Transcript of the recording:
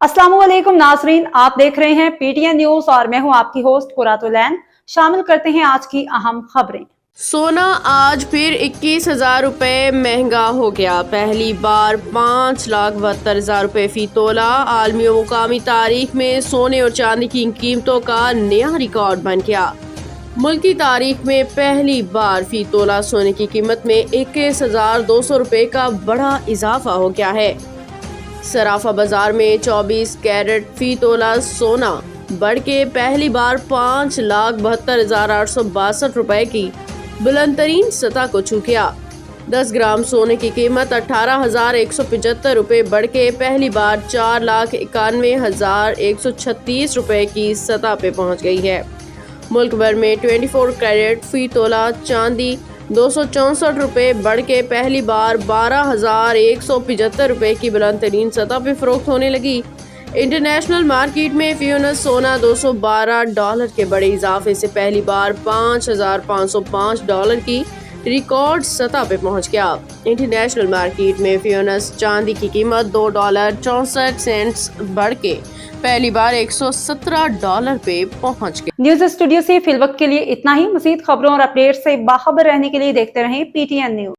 अस्सलाम वालेकुम नाजरीन, आप देख रहे हैं पीटीएन न्यूज और मैं हूं आपकी होस्ट कुरातुलैन। शामिल करते हैं आज की अहम खबरें। सोना आज फिर 21,000 रुपए महंगा हो गया। पहली बार 5,72,000 रुपए फी तोला। आलमी और मुकामी तारीख में सोने और चांदी की कीमतों का नया रिकॉर्ड बन गया। मुल्क की तारीख में पहली बार फी तोला सोने की कीमत में 21,200 रुपए का बड़ा इजाफा हो गया है। सराफा बाजार में 24 कैरेट फी तोला सोना बढ़ के पहली बार 5,72,862 रुपए की बुलंदतरीन सतह को छू गया। 10 ग्राम सोने की कीमत 18,175 रुपए बढ़ के पहली बार 4,91,136 रुपए की सतह पे पहुंच गई है। मुल्क भर में 24 कैरेट फी तोला चांदी 264 रुपए बढ़ के पहली बार 12,175 रुपए की बुलंदतरीन सतह पे फरोख्त होने लगी। इंटरनेशनल मार्केट में फ्यूनस सोना $212 के बड़े इजाफे से पहली बार $5,505 की रिकॉर्ड सतह पे पहुंच गया। इंटरनेशनल मार्केट में फ्यूनस चांदी की कीमत $2.64 बढ़ के पहली बार $117 पे पहुंच गई। न्यूज स्टूडियो से फिलवक्त के लिए इतना ही। मजीद खबरों और अपडेट से बाखबर रहने के लिए देखते रहें पीटीएन न्यूज।